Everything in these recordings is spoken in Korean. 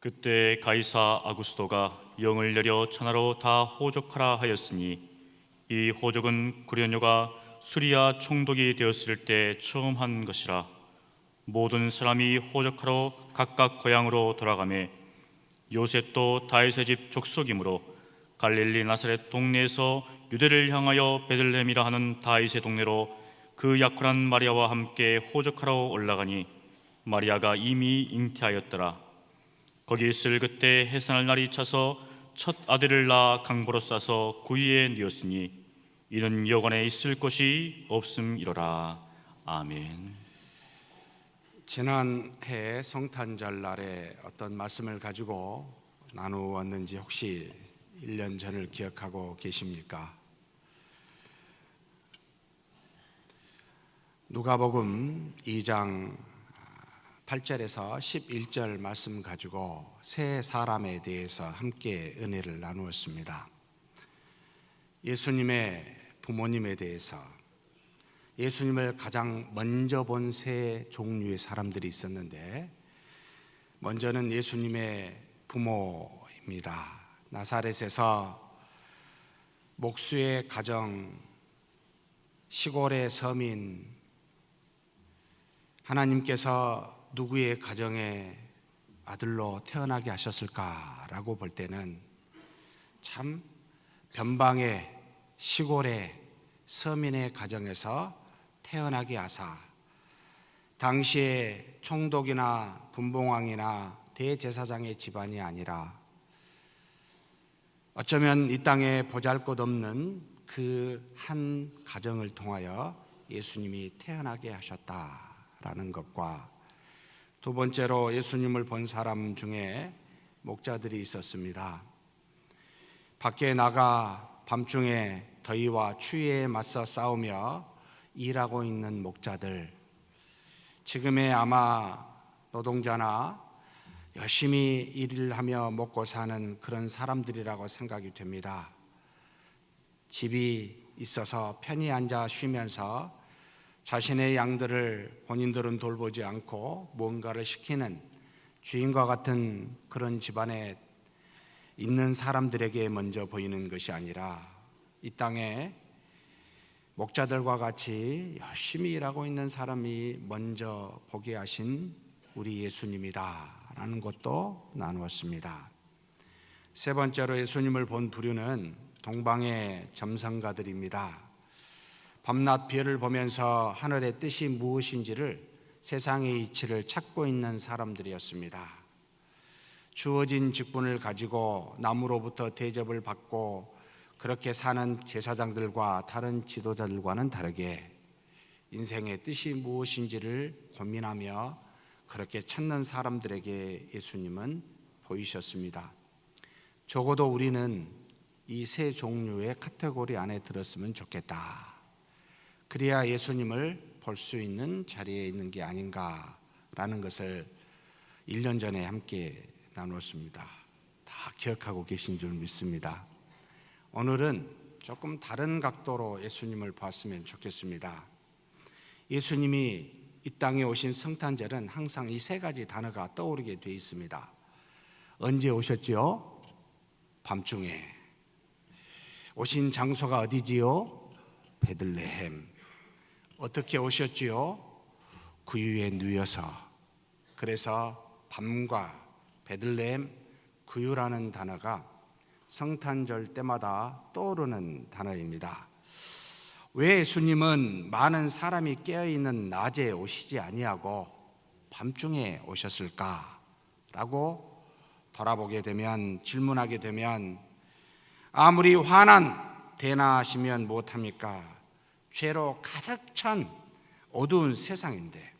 그때 가이사 아구스도가 영을 내려 천하로 다 호족하라 하였으니 이 호족은 구련료가 수리아 총독이 되었을 때 처음 한 것이라. 모든 사람이 호족하러 각각 고향으로 돌아가매 요셉도 다윗의 집 족속이므로 갈릴리 나사렛 동네에서 유대를 향하여 베들레헴이라 하는 다윗의 동네로 그 약혼한 마리아와 함께 호족하러 올라가니 마리아가 이미 잉태하였더라. 거기 있을 그때 해산할 날이 차서 첫 아들을 낳아 강보로 싸서 구유에 뉘었으니 이는 여관에 있을 곳이 없음이로라. 아멘. 지난해 성탄절 날에 어떤 말씀을 가지고 나누었는지 혹시 1년 전을 기억하고 계십니까? 누가복음 2장 8절에서 11절 말씀 가지고 세 사람에 대해서 함께 은혜를 나누었습니다. 예수님의 부모님에 대해서, 예수님을 가장 먼저 본 세 종류의 사람들이 있었는데, 먼저는 예수님의 부모입니다. 나사렛에서 목수의 가정, 시골의 서민, 하나님께서 누구의 가정에 아들로 태어나게 하셨을까라고 볼 때는 참 변방의 시골의 서민의 가정에서 태어나게 하사, 당시에 총독이나 분봉왕이나 대제사장의 집안이 아니라 어쩌면 이 땅에 보잘것없는 그 한 가정을 통하여 예수님이 태어나게 하셨다라는 것과, 두 번째로 예수님을 본 사람 중에 목자들이 있었습니다. 밖에 나가 밤중에 더위와 추위에 맞서 싸우며 일하고 있는 목자들, 지금의 아마 노동자나 열심히 일을 하며 먹고 사는 그런 사람들이라고 생각이 됩니다. 집이 있어서 편히 앉아 쉬면서 자신의 양들을 본인들은 돌보지 않고 무언가를 시키는 주인과 같은 그런 집안에 있는 사람들에게 먼저 보이는 것이 아니라 이 땅에 목자들과 같이 열심히 일하고 있는 사람이 먼저 보게 하신 우리 예수님이다 라는 것도 나누었습니다. 세 번째로 예수님을 본 부류는 동방의 점성가들입니다. 밤낮 별을 보면서 하늘의 뜻이 무엇인지를, 세상의 이치를 찾고 있는 사람들이었습니다. 주어진 직분을 가지고 남으로부터 대접을 받고 그렇게 사는 제사장들과 다른 지도자들과는 다르게 인생의 뜻이 무엇인지를 고민하며 그렇게 찾는 사람들에게 예수님은 보이셨습니다. 적어도 우리는 이 세 종류의 카테고리 안에 들었으면 좋겠다. 그래야 예수님을 볼 수 있는 자리에 있는 게 아닌가라는 것을 1년 전에 함께 나눴습니다. 다 기억하고 계신 줄 믿습니다. 오늘은 조금 다른 각도로 예수님을 봤으면 좋겠습니다. 예수님이 이 땅에 오신 성탄절은 항상 이 세 가지 단어가 떠오르게 되어 있습니다. 언제 오셨지요? 밤중에. 오신 장소가 어디지요? 베들레헴. 어떻게 오셨지요? 구유에 누워서. 그래서 밤과 베들레헴, 구유라는 단어가 성탄절 때마다 떠오르는 단어입니다. 왜 예수님은 많은 사람이 깨어있는 낮에 오시지 아니하고 밤중에 오셨을까라고 돌아보게 되면, 질문하게 되면, 아무리 환한 대낮이면 무엇합니까? 죄로 가득 찬 어두운 세상인데,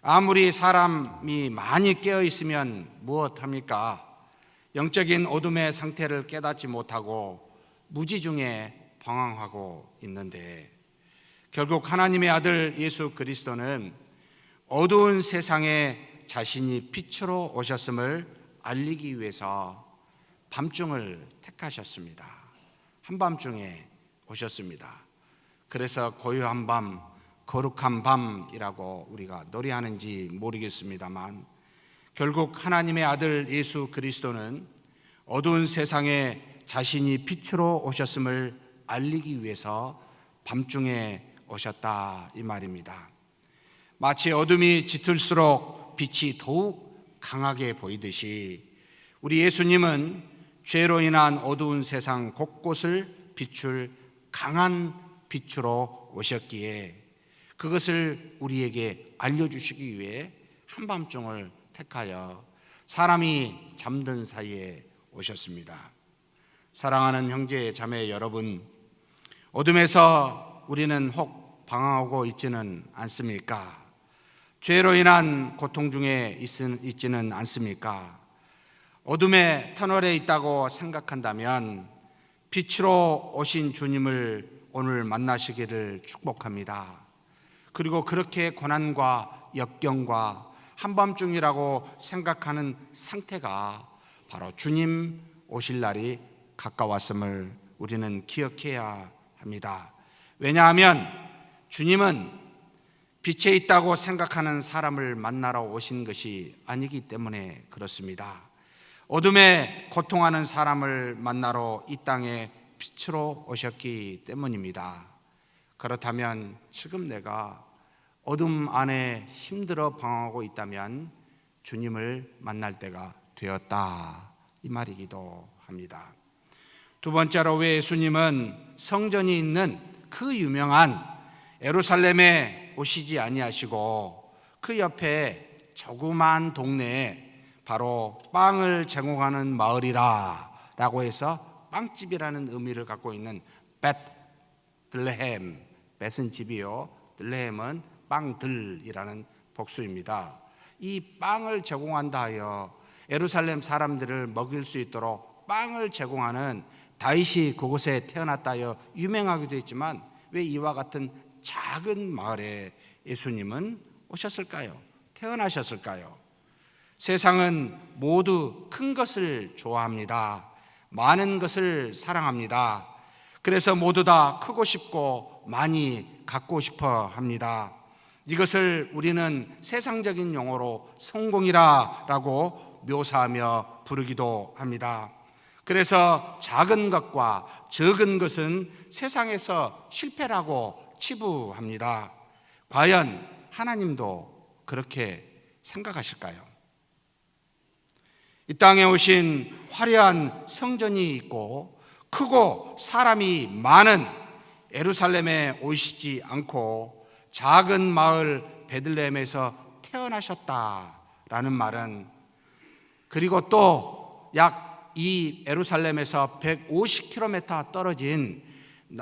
아무리 사람이 많이 깨어있으면 무엇합니까? 영적인 어둠의 상태를 깨닫지 못하고 무지 중에 방황하고 있는데, 결국 하나님의 아들 예수 그리스도는 어두운 세상에 자신이 빛으로 오셨음을 알리기 위해서 밤중을 택하셨습니다. 한밤중에 오셨습니다. 그래서 고요한 밤, 거룩한 밤이라고 우리가 노래하는지 모르겠습니다만, 결국 하나님의 아들 예수 그리스도는 어두운 세상에 자신이 빛으로 오셨음을 알리기 위해서 밤중에 오셨다 이 말입니다. 마치 어둠이 짙을수록 빛이 더욱 강하게 보이듯이 우리 예수님은 죄로 인한 어두운 세상 곳곳을 비출 강한 빛으로 오셨기에 그것을 우리에게 알려주시기 위해 한밤중을 택하여 사람이 잠든 사이에 오셨습니다. 사랑하는 형제 자매 여러분, 어둠에서 우리는 혹 방황하고 있지는 않습니까? 죄로 인한 고통 중에 있지는 않습니까? 어둠의 터널에 있다고 생각한다면 빛으로 오신 주님을 오늘 만나시기를 축복합니다. 그리고 그렇게 고난과 역경과 한밤중이라고 생각하는 상태가 바로 주님 오실 날이 가까웠음을 우리는 기억해야 합니다. 왜냐하면 주님은 빛에 있다고 생각하는 사람을 만나러 오신 것이 아니기 때문에 그렇습니다. 어둠에 고통하는 사람을 만나러 이 땅에 빛으로 오셨기 때문입니다. 그렇다면 지금 내가 어둠 안에 힘들어 방황하고 있다면 주님을 만날 때가 되었다 이 말이기도 합니다. 두 번째로 왜 예수님은 성전이 있는 그 유명한 예루살렘에 오시지 아니하시고 그 옆에 조그만 동네에 바로 빵을 제공하는 마을이라 라고 해서 빵집이라는 의미를 갖고 있는 베들레헴, 벳은 집이요, 들레헴은 빵들이라는 복수입니다. 이 빵을 제공한다 하여 예루살렘 사람들을 먹일 수 있도록 빵을 제공하는 다윗이 그곳에 태어났다 하여 유명하기도 했지만 왜 이와 같은 작은 마을에 예수님은 오셨을까요? 태어나셨을까요? 세상은 모두 큰 것을 좋아합니다. 많은 것을 사랑합니다. 그래서 모두 다 크고 싶고 많이 갖고 싶어 합니다. 이것을 우리는 세상적인 용어로 성공이라고 묘사하며 부르기도 합니다. 그래서 작은 것과 적은 것은 세상에서 실패라고 치부합니다. 과연 하나님도 그렇게 생각하실까요? 이 땅에 오신 화려한 성전이 있고 크고 사람이 많은 예루살렘에 오시지 않고 작은 마을 베들레헴에서 태어나셨다라는 말은, 그리고 또 약 이 예루살렘에서 150km 떨어진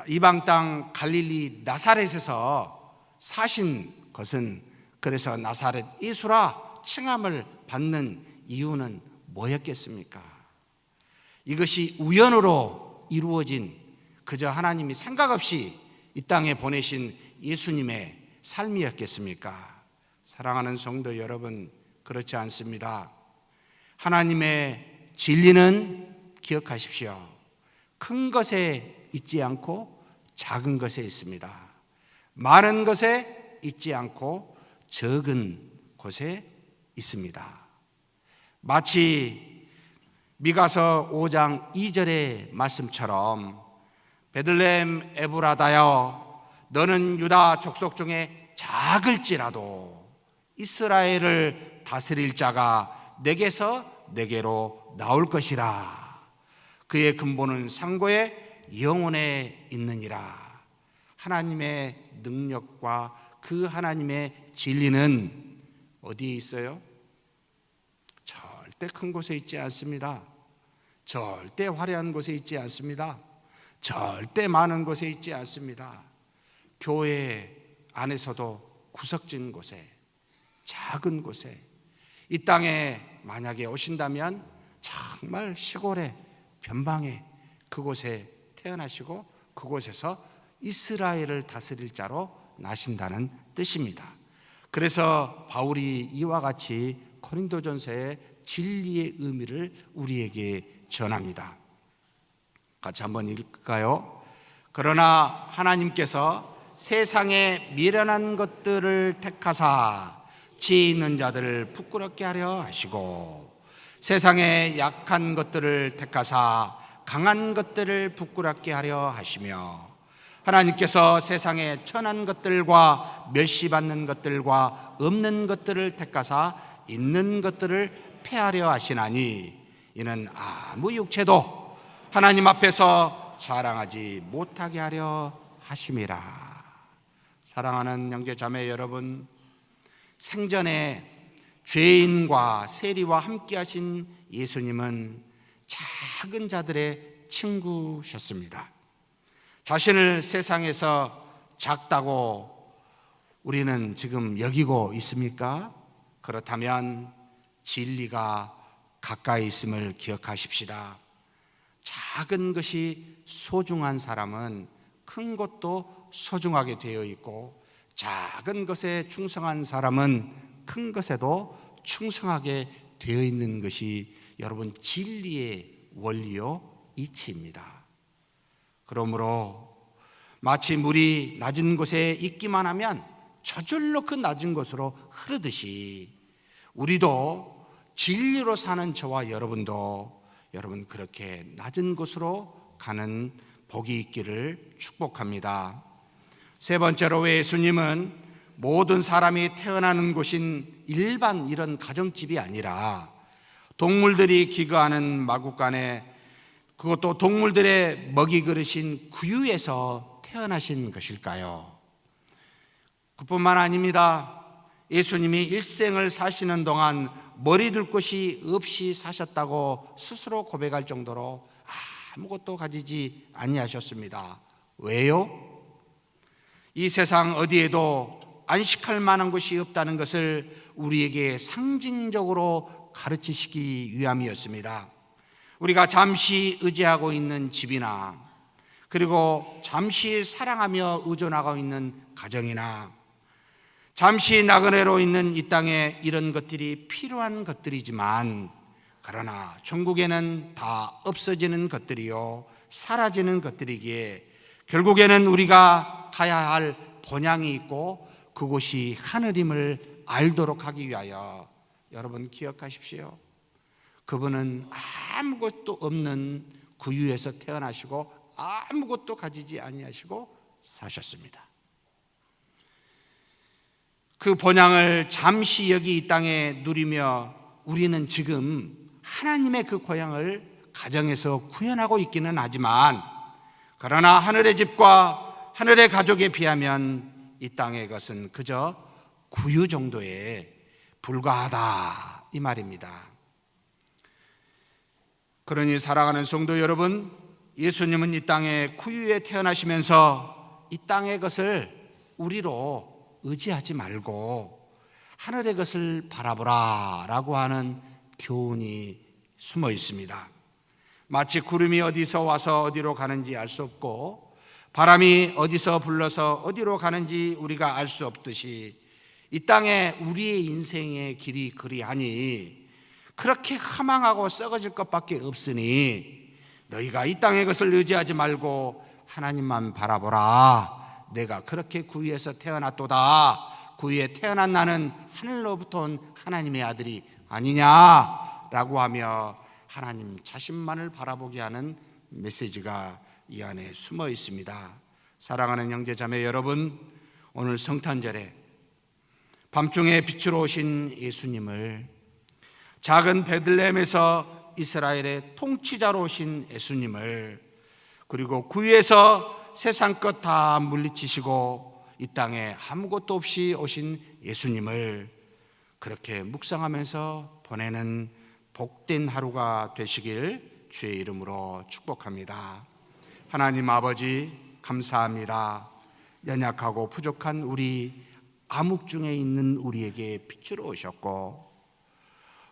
이방 땅 갈릴리 나사렛에서 사신 것은, 그래서 나사렛 예수라 칭함을 받는 이유는 뭐였겠습니까? 이것이 우연으로 이루어진 그저 하나님이 생각 없이 이 땅에 보내신 예수님의 삶이었겠습니까? 사랑하는 성도 여러분, 그렇지 않습니다. 하나님의 진리는 기억하십시오. 큰 것에 있지 않고 작은 것에 있습니다. 많은 것에 있지 않고 적은 곳에 있습니다. 마치 미가서 5장 2절의 말씀처럼 베들레헴 에브라다여 너는 유다 족속 중에 작을지라도 이스라엘을 다스릴 자가 내게로 나올 것이라. 그의 근본은 상고의 영혼에 있느니라. 하나님의 능력과 그 하나님의 진리는 어디에 있어요? 절대 큰 곳에 있지 않습니다. 절대 화려한 곳에 있지 않습니다. 절대 많은 곳에 있지 않습니다. 교회 안에서도 구석진 곳에, 작은 곳에, 이 땅에 만약에 오신다면 정말 시골의 변방에 그곳에 태어나시고 그곳에서 이스라엘을 다스릴 자로 나신다는 뜻입니다. 그래서 바울이 이와 같이 고린도전서의 진리의 의미를 우리에게 전합니다. 같이 한번 읽을까요? 그러나 하나님께서 세상에 미련한 것들을 택하사 지혜 있는 자들을 부끄럽게 하려 하시고 세상의 약한 것들을 택하사 강한 것들을 부끄럽게 하려 하시며 하나님께서 세상의 천한 것들과 멸시받는 것들과 없는 것들을 택하사 있는 것들을 폐하려 하시나니 이는 아무 육체도 하나님 앞에서 자랑하지 못하게 하려 하심이라. 사랑하는 형제 자매 여러분, 생전에 죄인과 세리와 함께 하신 예수님은 작은 자들의 친구셨습니다. 자신을 세상에서 작다고 우리는 지금 여기고 있습니까? 그렇다면 진리가 가까이 있음을 기억하십시다. 작은 것이 소중한 사람은 큰 것도 소중하게 되어 있고, 작은 것에 충성한 사람은 큰 것에도 충성하게 되어 있는 것이 여러분 진리의 원리요 이치입니다. 그러므로 마치 물이 낮은 곳에 있기만 하면 저절로 그 낮은 곳으로 흐르듯이 우리도 진리로 사는 저와 여러분도 여러분 그렇게 낮은 곳으로 가는 복이 있기를 축복합니다. 세 번째로 예수님은 모든 사람이 태어나는 곳인 일반 이런 가정집이 아니라 동물들이 기거하는 마구간에, 그것도 동물들의 먹이 그릇인 구유에서 태어나신 것일까요? 그뿐만 아닙니다. 예수님이 일생을 사시는 동안 머리 둘 곳이 없이 사셨다고 스스로 고백할 정도로 아무것도 가지지 아니하셨습니다. 왜요? 이 세상 어디에도 안식할 만한 곳이 없다는 것을 우리에게 상징적으로 가르치시기 위함이었습니다. 우리가 잠시 의지하고 있는 집이나, 그리고 잠시 사랑하며 의존하고 있는 가정이나, 잠시 나그네로 있는 이 땅에 이런 것들이 필요한 것들이지만, 그러나 천국에는 다 없어지는 것들이요 사라지는 것들이기에 결국에는 우리가 가야 할 본향이 있고 그곳이 하늘임을 알도록 하기 위하여 여러분 기억하십시오. 그분은 아무것도 없는 구유에서 태어나시고 아무것도 가지지 아니하시고 사셨습니다. 그 본향을 잠시 여기 이 땅에 누리며 우리는 지금 하나님의 그 고향을 가정에서 구현하고 있기는 하지만, 그러나 하늘의 집과 하늘의 가족에 비하면 이 땅의 것은 그저 구유 정도에 불과하다 이 말입니다. 그러니 사랑하는 성도 여러분, 예수님은 이 땅에 구유에 태어나시면서 이 땅의 것을 우리로 의지하지 말고 하늘의 것을 바라보라 라고 하는 교훈이 숨어 있습니다. 마치 구름이 어디서 와서 어디로 가는지 알 수 없고 바람이 어디서 불러서 어디로 가는지 우리가 알 수 없듯이 이 땅에 우리의 인생의 길이 그리하니 그렇게 허망하고 썩어질 것밖에 없으니 너희가 이 땅의 것을 의지하지 말고 하나님만 바라보라. 내가 그렇게 구유에서 태어났도다. 구유에 태어난 나는 하늘로부터 온 하나님의 아들이 아니냐라고 하며 하나님 자신만을 바라보게 하는 메시지가 이 안에 숨어 있습니다. 사랑하는 형제 자매 여러분, 오늘 성탄절에 밤중에 빛으로 오신 예수님을, 작은 베들레헴에서 이스라엘의 통치자로 오신 예수님을, 그리고 구유에서 세상 것 다 물리치시고 이 땅에 아무것도 없이 오신 예수님을 그렇게 묵상하면서 보내는 복된 하루가 되시길 주의 이름으로 축복합니다. 하나님 아버지 감사합니다. 연약하고 부족한 우리 암흑 중에 있는 우리에게 빛으로 오셨고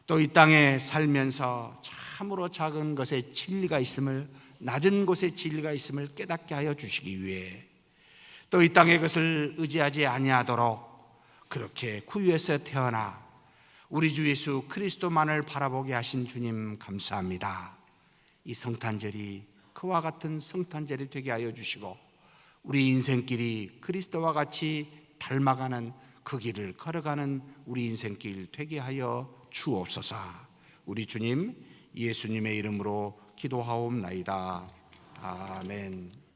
또 이 땅에 살면서 참으로 작은 것에 진리가 있음을, 낮은 곳에 진리가 있음을 깨닫게 하여 주시기 위해 또 이 땅의 것을 의지하지 아니하도록 그렇게 구유에서 태어나 우리 주 예수 그리스도만을 바라보게 하신 주님 감사합니다. 이 성탄절이 그와 같은 성탄절이 되게 하여 주시고 우리 인생길이 그리스도와 같이 닮아가는 그 길을 걸어가는 우리 인생길 되게 하여 주옵소서. 우리 주님 예수님의 이름으로 기도하옵나이다. 아멘.